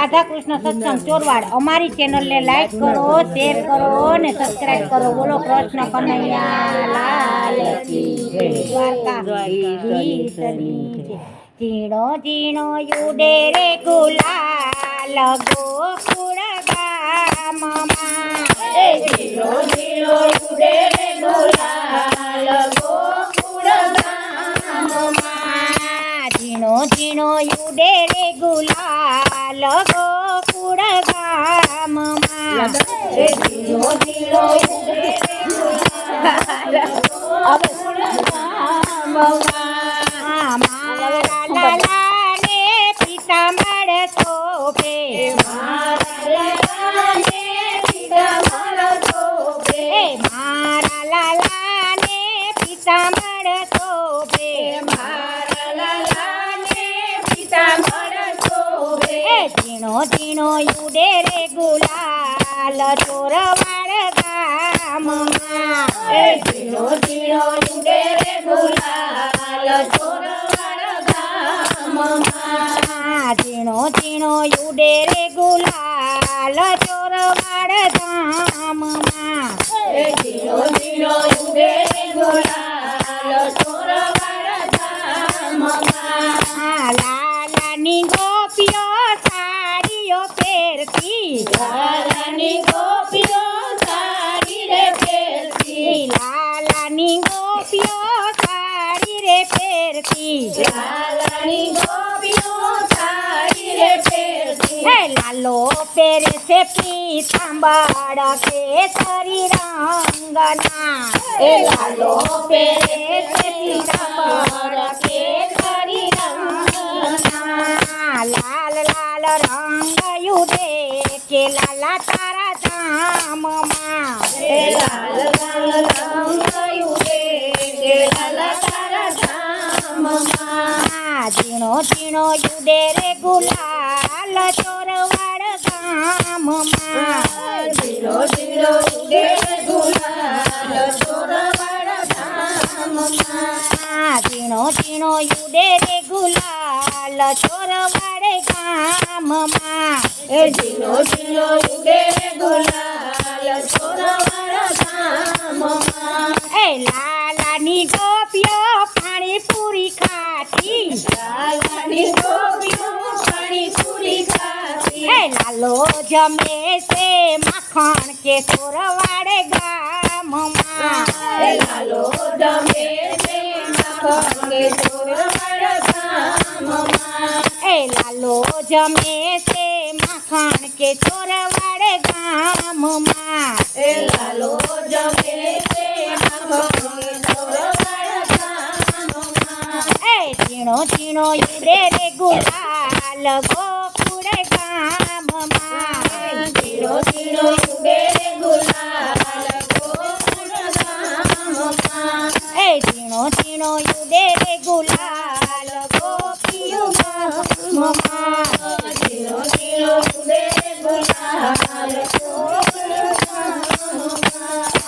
રાધા કૃષ્ણ સત્સંગ ચોરવાડ અમારી ચેનલને લાઈક કરો, શેર કરો ને સબસ્ક્રાઇબ કરો. બોલો કૃષ્ણ કનૈયા લાલ કી જય. દ્વારકાધીશની જય. ઝીણો ઝીણો યુડે રે ગુલાલ ગોકુળ ગામમાં. ઝીણો ઝીણો યુડે રે ગુલાલ ગોકુળ ગામમાં. ઝીણો ઝીણો યુડે રે ગુલાલ ગોકુળ ગામમાં. ઝીણો ઝીણો યુડે રે ગુલાલ ગોકુળ ગામમાં. મારા લાલાને પિતાંબર શોભે. મારા લાલાને પિતાંબર શોભે. મારા લાલાને પિતાંબર શોભે. મારા લાલાને પિતાંબર શોભે. ઝીણો ઝીણો યુડે રે ગુલાલ ચોરવાડ ગામમાં. ઝીણો ઝીણો યુડે રે ગુલાલ ચોરવાડ ગામમાં. ઝીણો ઝીણો યુડે રે ગુલાલ ચોરવાડ ધામમાં. ઝીણો ઝીણો યુડે રે ગુલાલ ચોરવાડ ગામમાં. લાલાની ગોપીઓ સાડીઓ પહેરતી. લાલાની ગોપીઓ સાડી રે પહેરતી. લાલાની ગોપીઓ સાડી રે પહેરતી. લાલાની ગોપીઓ સાડી રે પહેરતી. લાલો પહેરે છે પીતાંબર કેસરી રંગના. લાલો પહેરે છે પીતાંબર કેસરી રંગના. લાલ લાલ રંગ યુડે કે લાલા તારા ધામમાં. લાલ લાલ રંગ યુડે કે લાલા તારા ધામમાં. ઝીણો ઝીણો યુડે રે ગુલાલ ચોરવાડ ગામમાં. ઝીણો ઝીણો યુડે રે ગુલાલ ચોરવાડ ગામમાં. ઝીણો ઝીણો યુડે રે ગુલાલ ચોરવાડ ગામમાં. ઝીણો ઝીણો યુડે રે ગુલાલ ચોરવાડ ગામમાં. લાલાની ગોપીઓ પાણીપુરી ખાતી. લાલાની ગોપીઓ પાણીપુરી ખાતી. લાલો જમે છે માખણ કે ચોરવાડ ગામમાં. લાલો જમે છે માખણ કે ચોરવાડ ગામમાં. લાલો જમે છે માખણ કે ચોરવાડ ગામમાં. લાલો જમે છે માખણ કે ચોરવાડ ગામમાં. ઝીણો ઝીણો યુડે રે ગુલાલ ગોકુળ ગામમાં. ઝીણો ઝીણો યુડે રે ગુલાલ ગોકુળ ગામમાં. ઝીણો ઝીણો યુડે રે ગુલાલ ગોપીઓ ગામમાં. ઝીણો ઝીણો યુડે રે ગુલાલ ગોકુળ ગામમાં.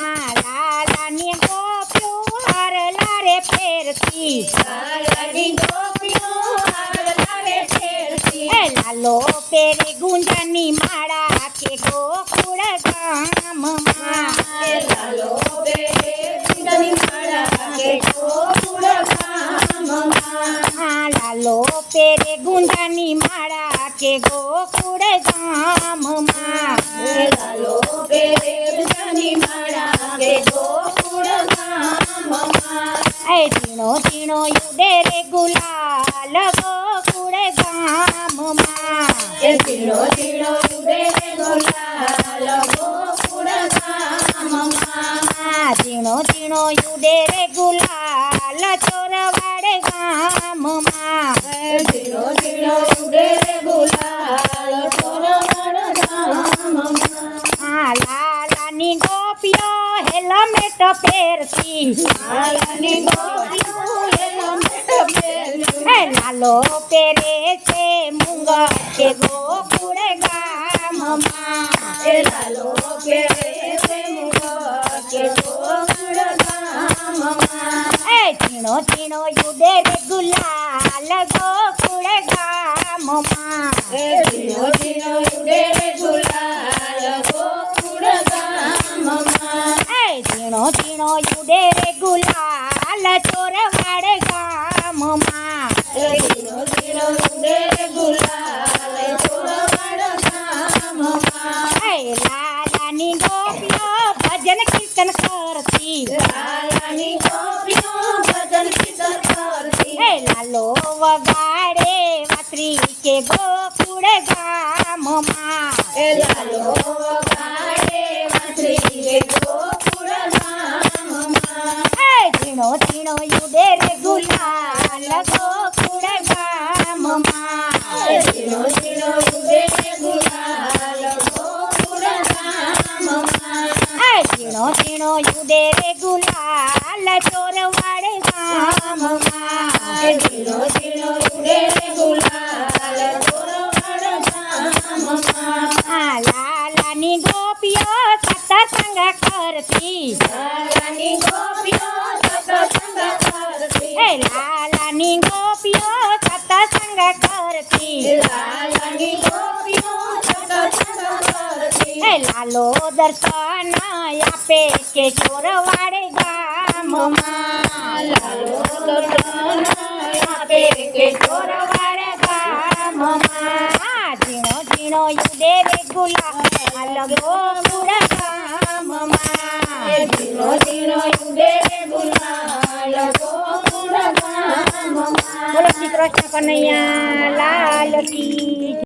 લાલાની ગોપીઓ હારલા રે ફેરતી. લાલાની ગોપીઓ હારલા રે ફેરતી. લાલો પેરે ગુંજાની માળા કે ગોકુળ ગામમાં. લાલો પહેરે ગુંજાની માળા કે ગોકુળ ગામમાં. લાલો પેરે ગુંજાની માળા કે ગોકુળ ગામમાં. લાલો પહેરે ગુંજાની માળા કે ગોકુળ ગામમાં. ઝીણો ઝીણો યુડે રે ગુલાલ ગોકુળ ગામમાં. ઝીણો ઝીણો યુડે રે ગુલાલ ગોકુળ ગામમાં. ઝીણો ઝીણો યુડે રે ગુલાલ ચોરવાડ ગામમાં. ઝીણો ઝીણો યુડે રે ગુલાલ ચોરવાડ ગામમાં. લાલાની ગોપીઓ હેલ્મેટ પહેરતી. લાલાની ગોપીઓ હેલ્મેટ પહેરતી. લાલો પહેરે છે મૂંગર કે ગોકુળ ગામમાં. લાલો પહેરે છે મૂંગર કે ગોકુળ ગામમાં. ઝીણો ઝીણો યુડે રે ગુલાલ ગોકુળ ગામમાં. ઝીણો ઝીણો ગોકુળ ગામમાં એ લાલો વગાડે વાંસળી રે ગોકુળ ગામમાં. એ ઝીણો ઝીણો યુડે રે ગુલાલ ગોકુળ ગામમાં ઝીણો ઝીણો ઉડે ગુલાલ ગોકુળ ગામમાં. એ ઝીણો ઝીણો યુડે રે ગુલાલ ચોરવાડ ગામમાં ઝીણો ઝીણો ઉડે ગુલાલ ચોરવાડ ગામમાં. આ લાલાની ગોપીઓ સત્સંગ કરતી લાલાની ગોપીઓ સત્સંગ કરતી. એ લાલાની ગોપીઓ સત્સંગ કરતી લાલાની ગોપીઓ સત્સંગ કરતી. એ લાલો દર્શન આપે કે ચોરવાડ ગામમાં લાલો દર્શન આપે કે ચોરવાડ ગામમાં ઝીણો ઝીણો યુડે રે ગુલાલ ગોકુળ ગામમાં ઝીણો ઝીણો ઉડે ગુલાલ ગોકુળ ગામમાં. બોલો શ્રી કૃષ્ણ કનૈયા લાલ કી